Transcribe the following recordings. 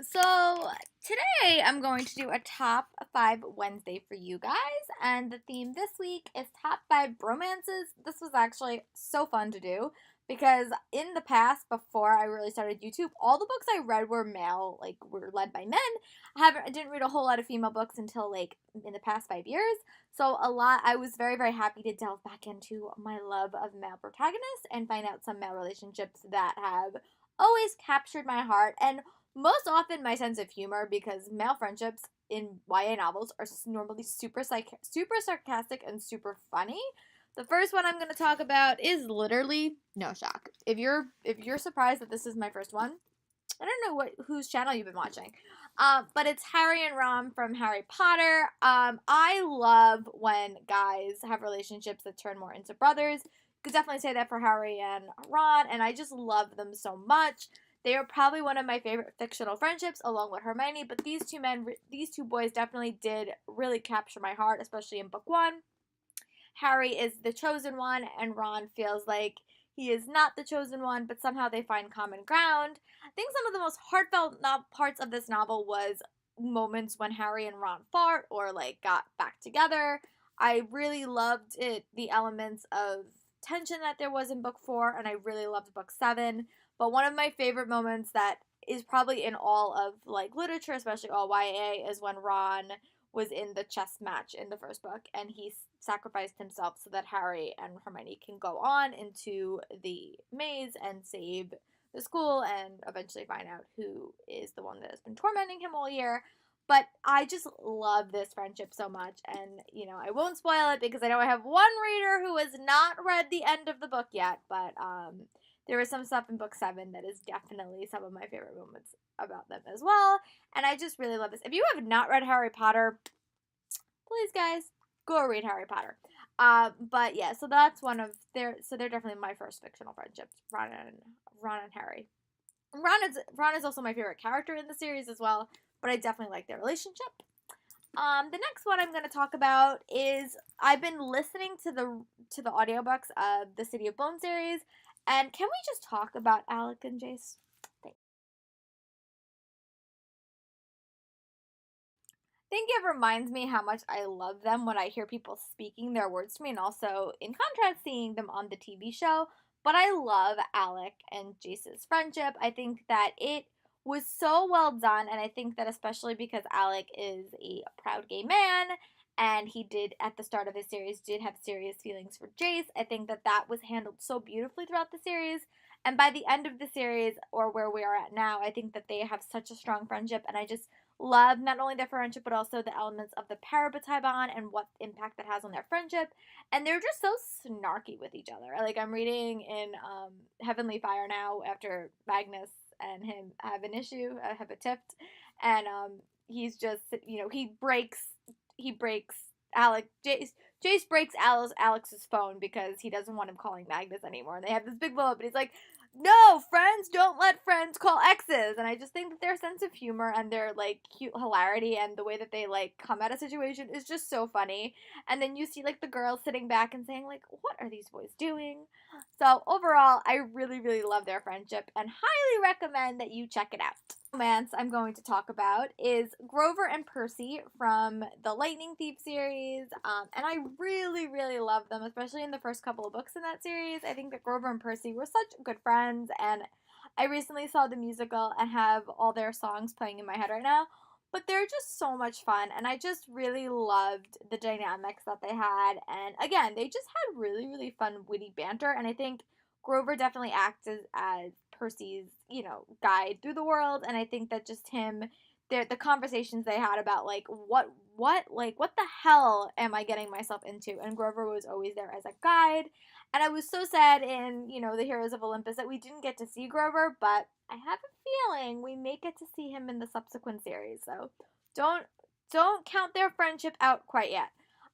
So today I'm going to do a top five Wednesday for you guys, and the theme this week is top five bromances. This was actually so fun to do because in the past, before I really started YouTube, all the books I read were male, like were led by men. I didn't read a whole lot of female books until like in the past 5 years. So I was very happy to delve back into my love of male protagonists and find out some male relationships that have always captured my heart and most often my sense of humor, because male friendships in YA novels are normally super sarcastic and super funny. The first one I'm going to talk about is literally no shock. If you're surprised that this is my first one, I don't know whose channel you've been watching, but it's Harry and Ron from Harry Potter. I love when guys have relationships that turn more into brothers. Could definitely say that for Harry and Ron, and I just love them so much. They are probably one of my favorite fictional friendships, along with Hermione. But these two boys, definitely did really capture my heart, especially in book one. Harry is the chosen one, and Ron feels like he is not the chosen one, but somehow they find common ground. I think some of the most heartfelt parts of this novel was moments when Harry and Ron fought or like got back together. I really loved the elements of tension that there was in book four, and I really loved book seven. But one of my favorite moments that is probably in all of like literature, especially all YA, is when Ron was in the chess match in the first book, and he sacrificed himself so that Harry and Hermione can go on into the maze and save the school and eventually find out who is the one that has been tormenting him all year. But I just love this friendship so much, and I won't spoil it because I know I have one reader who has not read the end of the book yet, but there is some stuff in book seven that is definitely some of my favorite moments about them as well. And I just really love this. If you have not read Harry Potter, please, guys, go read Harry Potter. But yeah, so that's one of their. So they're definitely my first fictional friendships, Ron and Harry. Ron is also my favorite character in the series as well, but I definitely like their relationship. The next one I'm going to talk about is I've been listening to the audiobooks of the City of Bone series, and can we just talk about Alec and Jace? Think it reminds me how much I love them when I hear people speaking their words to me, and also in contrast seeing them on the TV show. But I love Alec and Jace's friendship. I think that it was so well done, and I think that especially because Alec is a proud gay man, and he did at the start of his series did have serious feelings for Jace. I think that that was handled so beautifully throughout the series. And by the end of the series, or where we are at now, I think that they have such a strong friendship, and I just love not only their friendship but also the elements of the parabatai bond and what impact that has on their friendship. And they're just so snarky with each other. Like I'm reading in Heavenly Fire now after Magnus and him have an issue, have a tiff, and he's just he breaks Jace breaks Alex's phone because he doesn't want him calling Magnus anymore. And they have this big blow up, and he's like, "No, friends don't let friends call exes." And I just think that their sense of humor and their like cute hilarity and the way that they like come at a situation is just so funny. And then you see like the girls sitting back and saying like, "What are these boys doing?" So overall, I really love their friendship and highly recommend that you check it out. Romance I'm going to talk about is Grover and Percy from the Lightning Thief series, and I really love them, especially in the first couple of books in that series. I think that Grover and Percy were such good friends, and I recently saw the musical and have all their songs playing in my head right now. But they're just so much fun, and I just really loved the dynamics that they had. And again, they just had really fun, witty banter, and I think Grover definitely acts as Percy's, guide through the world. And I think that just him, the conversations they had about like what the hell am I getting myself into? And Grover was always there as a guide. And I was so sad in, the Heroes of Olympus that we didn't get to see Grover, but I have a feeling we may get to see him in the subsequent series. So don't don't count their friendship out quite yet.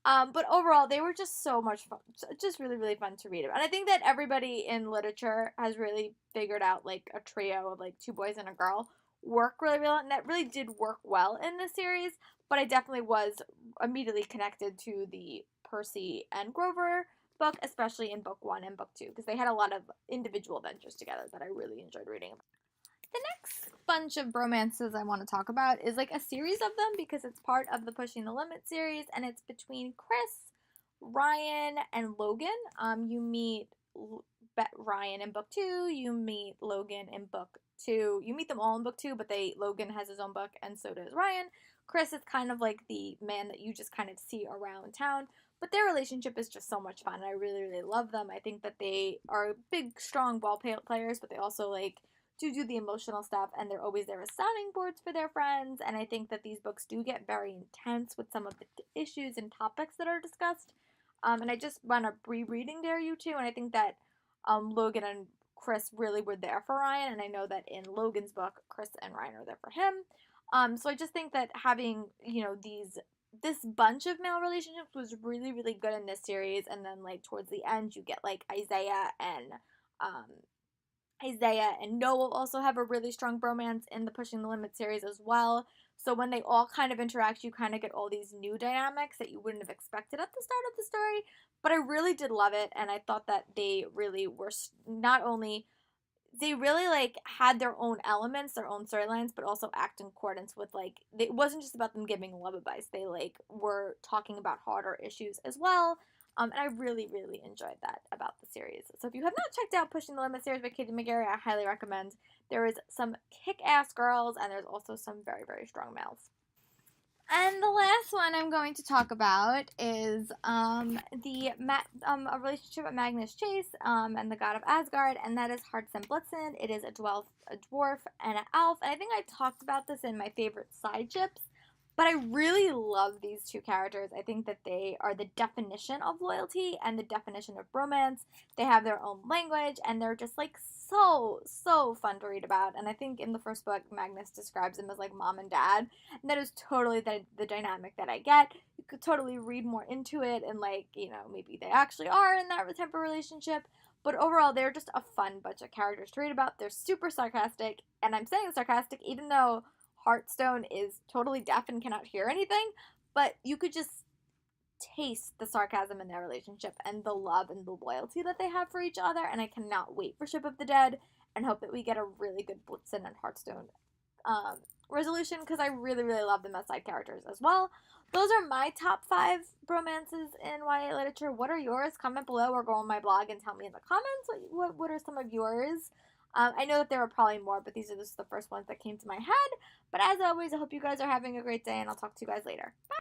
But overall, they were just so much fun, just really fun to read about. And I think that everybody in literature has really figured out like a trio of like two boys and a girl work really well, and that really did work well in this series. But I definitely was immediately connected to the Percy and Grover book, especially in book one and book two, because they had a lot of individual adventures together that I really enjoyed reading. The next bunch of bromances I want to talk about is like a series of them because it's part of the Pushing the Limit series, and it's between Chris, Ryan, and Logan. You meet Ryan in book 2, you meet Logan in book 2. You meet them all in book 2, but Logan has his own book, and so does Ryan. Chris is kind of like the man that you just kind of see around town, but their relationship is just so much fun. I really, really love them. I think that they are big, strong ball players, but they also like to do the emotional stuff, and they're always there as sounding boards for their friends. And I think that these books do get very intense with some of the issues and topics that are discussed. And I just wound up rereading Dare You Two, and I think that Logan and Chris really were there for Ryan, and I know that in Logan's book, Chris and Ryan are there for him. So I just think that having this bunch of male relationships was really, really good in this series, and then like towards the end, you get like um, Isaiah and Noah also have a really strong bromance in the Pushing the Limit series as well. So when they all kind of interact, you kind of get all these new dynamics that you wouldn't have expected at the start of the story. But I really did love it, and I thought that they really were not only they really like had their own elements, their own storylines, but also act in accordance with like it wasn't just about them giving love advice. They like were talking about harder issues as well. And I really, really enjoyed that about the series. So if you have not checked out Pushing the Limit series by Katie McGarry, I highly recommend. There is some kick-ass girls, and there's also some very, very strong males. And the last one I'm going to talk about is a relationship with Magnus Chase and the god of Asgard, and that is Hearts and Blitzen. It is a dwarf, and an elf, and I think I talked about this in my favorite side chips. But I really love these two characters. I think that they are the definition of loyalty and the definition of romance. They have their own language, and they're just like so, so fun to read about. And I think in the first book, Magnus describes them as like mom and dad. And that is totally the dynamic that I get. You could totally read more into it, and like, maybe they actually are in that type of relationship. But overall, they're just a fun bunch of characters to read about. They're super sarcastic, and I'm saying sarcastic even though Heartstone is totally deaf and cannot hear anything, but you could just taste the sarcasm in their relationship and the love and the loyalty that they have for each other, and I cannot wait for Ship of the Dead and hope that we get a really good Blitzen and Heartstone resolution, because I really, really love them as side characters as well. Those are my top 5 bromances in YA literature. What are yours? Comment below or go on my blog and tell me in the comments what are some of yours. I know that there are probably more, but these are just the first ones that came to my head. But as always, I hope you guys are having a great day, and I'll talk to you guys later. Bye!